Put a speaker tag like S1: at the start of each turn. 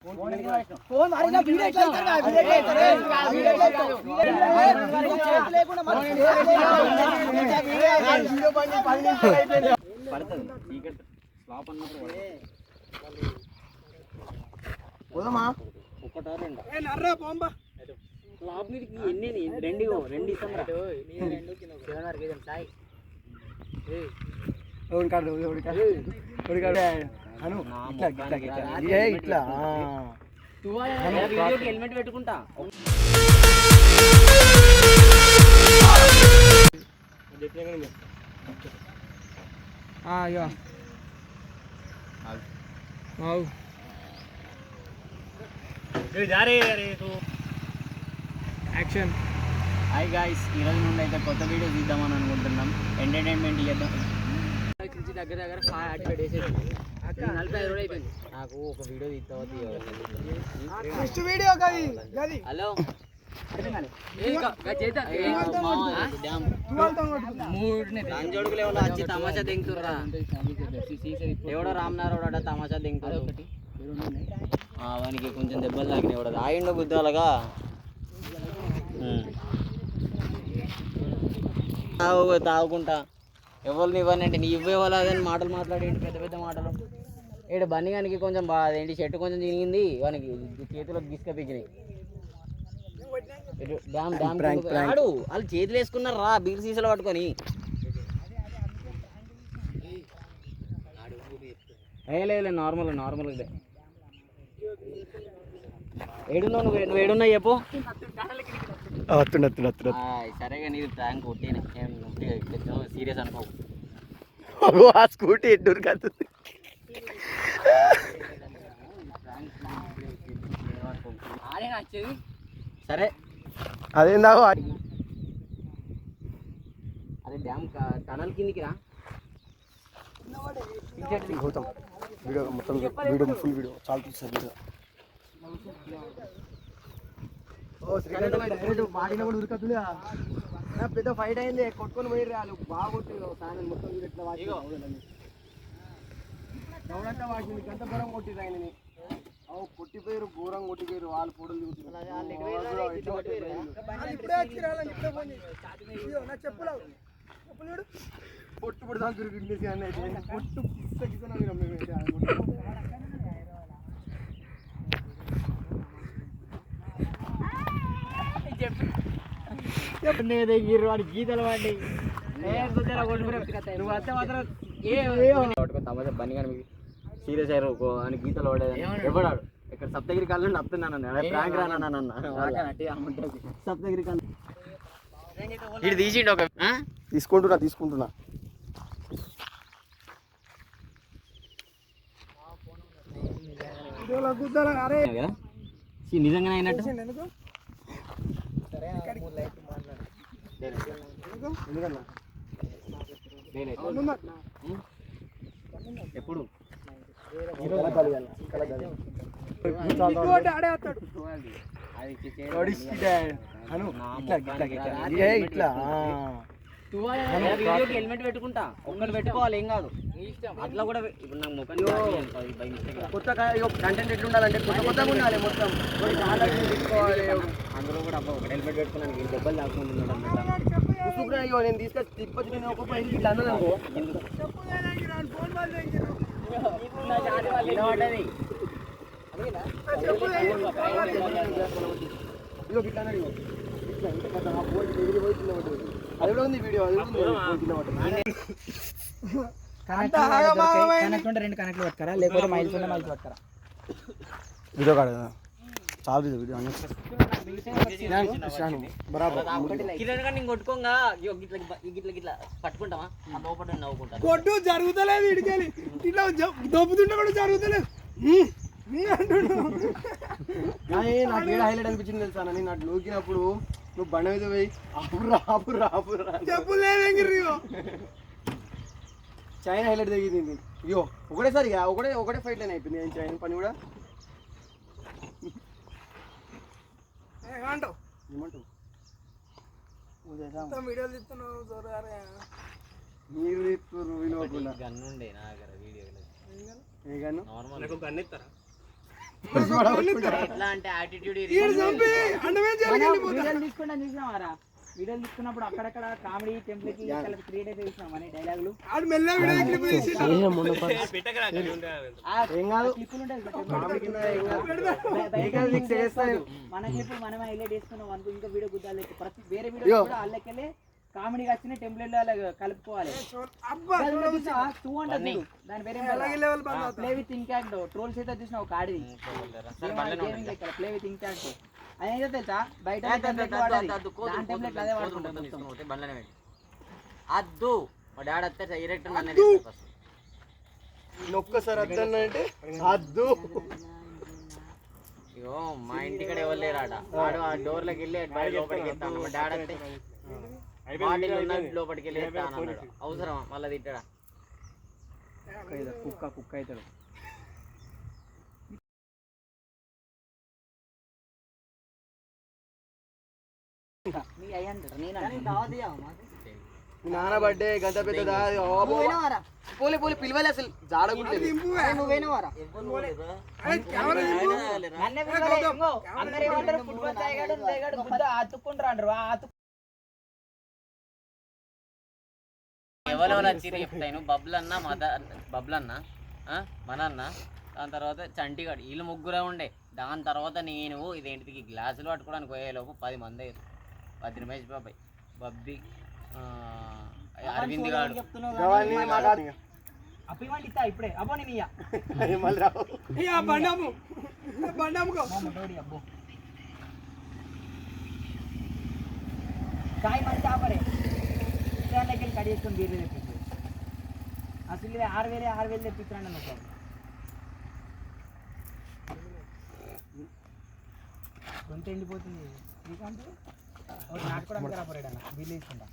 S1: Phone మారినా video ఎట్లా అవుతారా? వీడియో ఎట్లా అవుతారా? వీడియో ఎట్లా అవుతారా? లేకుండా మన వీడియో పని 10 నిమిషాలు అయిపోయింది. పడతది టికెట్ స్లాప్ అన్నప్పుడు పోదామా? ఒకటా రెండా? ఏ నర్రా పోంబా. స్లాప్ మీదకి ఎన్ని రెండు ఇస్తాంరా. నీ రెండు కింద సెవెనర్ కేజం సాయి. ఏ ఓన్ కాదు ఓడి కాదు. ఓడి కాదు. అను ఇట్లా ఏ ఇట్లా వీడియోకి హెల్మెట్ పెట్టుకుంటా. యాక్షన్. హాయ్ గాయ్స్, ఈరోజు నుండి అయితే కొత్త వీడియో తీద్దామని అనుకుంటున్నాం. ఎంటర్టైన్మెంట్ చేద్దాం. దగ్గర 45 డేస్ అయిపోయింది. 45 రోజులు అయిపోయింది. నాకు ఒక వీడియో తీస్తావా? హలో వచ్చి తమాషా దింగుతుర్రా. ఎవడో రామ్నారాయణ తమాషా దింగుతారు. వానికి కొంచెం దెబ్బలు తాకినాయి. ఎవడో ఆగిండో గుద్దాలగా తాగుకుంటా. ఎవరిని ఇవ్వనంటే నీ ఇవ్వేవాళ్ళు అదని మాటలు మాట్లాడేంటి, పెద్ద పెద్ద మాటలు. ఇక్కడ బన్నీగానికి కొంచెం అదేంటి షర్ట్ కొంచెం తిరిగింది, వానికి చేతిలో గిసుకపించినాయి. ఆడు వాళ్ళు చేతులు వేసుకున్నారు రా, బీర్ సీసాలు పట్టుకొని. లేదు నార్మల్ ఇదే. ఏడున్నావు నువ్వు ఏడున్నా చెప్పు. సరేగా నీది ప్రాంక్ కొట్టిన సీరియస్ అనుకో. ఆ స్కూటీ ఎడ్డూరు కాదు. సరే అదేందా అదే డ్యామ్ టనల్ కిందికి రా. వీడియో మొత్తం వీడియో ఫుల్ వీడియో చాలా చూస్తారు వీడియో. మాడిన కూడా ఉరకతులే. పెద్ద ఫైట్ అయింది, కొట్టుకొని పోయి వాళ్ళు బాగా కొట్టిరు. సాయం మొత్తం ఎట్లా దౌడంతా వాటిని గంట దూరం కొట్టిరు. ఆయనని కొట్టిపోయారు, ఘోరం కొట్టిపోయారు. వాళ్ళు ఫోటోలు పొట్టు పొడి దాని తిరిగి అయితే పొట్టు చెప్పు. వాడి గీతలు వాడి నువ్వు వస్తే మాత్రం తమాషా బన్నీ కానీ సీరియస్ అయ్యారు అని గీతలు పడేదని ఎవడాడు. ఇక్కడ సప్తగిరి కాళ్ళు నప్పుతున్నాను. ప్రాంక్ రానన్న సప్తగిరి కాళ్ళు ఇటు తీసిండు. ఒక తీసుకుంటున్నా నిజంగానే అయినట్టు. ఎప్పుడు వీడియోకి హెల్మెట్ పెట్టుకుంటా. ఒక్కరు పెట్టుకోవాలి, ఏం కాదు. అట్లా కూడా ఇప్పుడు నాకు ముఖం కొత్త కంటెంట్ ఎట్లుండాలంటే కొత్తగా ఉండాలి మొత్తం. అందులో కూడా అబ్బా ఒక హెల్మెట్ పెట్టుకున్నాను దెబ్బలు తాకుంటున్నాడు. నేను తీసుకొచ్చి తిప్పచ్చి నేను ఒక పైకి ఇట్లా అన్నదనుకో పడ్డది. ఇదిగో ఇట్లా అన్నాడు. అది కూడా ఉంది వీడియో. కనెక్ట్ ఉంటే 2 కనెక్ట్లు పట్టుకరా, లేకపోతే మైల్స్ ఉంటే మైల్స్ పట్టుకరా. వీడియో కాదు చాలు వీడియో కొట్టుకోగా ఇట్లా పట్టుకుంటామా నవ్వుకుంటా. కొట్టు జరుగుతలేదు ఇడికెళ్ళి ఇట్లా దొబ్బుతుంటే కూడా జరుగుతలేదు. నాకు ఏడ హైలైట్ అనిపించింది తెలుసా, నేను నాకు నూకినప్పుడు నువ్వు బండ మీద పోయి ఆపురా చైనా హైలైట్ తగ్గింది. అయ్యో ఒకటేసారి ఒకటే ఫైట్ లైన్ అయిపోయింది. ఏం చైనా పని కూడా ఏమంటావు? వీడియోలు తీస్తున్నావు మీరు తీస్తున్నారు వినోకుండా. గన్ను ఉండే నా దగ్గర వీడియో. ఏ గన్ను? గన్ను ఇస్తారా? ఎట్లా అంటే యాటిట్యూడ్ చూసినావారా వీడియోలు తీసుకున్నప్పుడు అక్కడక్కడ కామెడీ టెంప్లెట్ క్రియేట్ అయితే చూసినాం అనే డైలాగులు మన క్లిప్పులు మనమే హైలైట్ చేసుకున్నాం అనుకో ఇంకా వీడియో గుద్దాలి ప్రతి వేరే వీడియో కూడా వాళ్ళకెళ్ళి కామెడీగా వచ్చిన టెంప్లెట్ కలుపుకోవాలి దాని పేరు ప్లే విత్ ఇంపాక్ట్ ట్రోల్స్ అయితే చూసిన ఒక ఆడిది ప్లే విత్ ఇంపాక్ట్ అదేదో తెలుసా బయట అద్దు మా డాడీ వస్తే డైరెక్ట్
S2: ఒక్కసారి అద్దంటే అద్దు
S1: ఇగో మా ఇంటికడ ఎవరు లేరాట వాడు ఆ డోర్లోకి వెళ్ళి బయట లోపలికి వెళ్తాను మా డాడీ వస్తే బాటిల్ ఉన్న లోపలికి వెళ్ళి అన్నాడు అవసరమా మళ్ళీ తిట్టాడా కుక్క కుక్క అవుతాడు
S2: నాన్న బర్త్డే గంట పెద్దదా పోలే పోలే పిలవాలి అసలు
S1: ఎవరెవరు వచ్చి చెప్తాను బబ్లన్న బబ్లన్న మన అన్న దాని తర్వాత చంటిగాడు వీళ్ళు ముగ్గురే ఉండే దాని తర్వాత నేను ఇదేంటికి గ్లాసులు పట్టుకోవడానికి పోయేలోపు 10 మంది అయ్యారు. 10 రమేష్ బాబాయ్ బబ్బి అరవింద్ గాడు ఇప్పుడే అబ్బో నేను కాయ మంచి ఆపరే దగ్గర కడి చేసుకొని బీర్లు తెప్పించు అసలు 6,000 తెప్పించండి అనుకో కొంత ఎండిపోతుంది శ్రీకాంత్ నాటుకోవడానికి రాపోరాడన్న బిల్లు వేసుకుంటా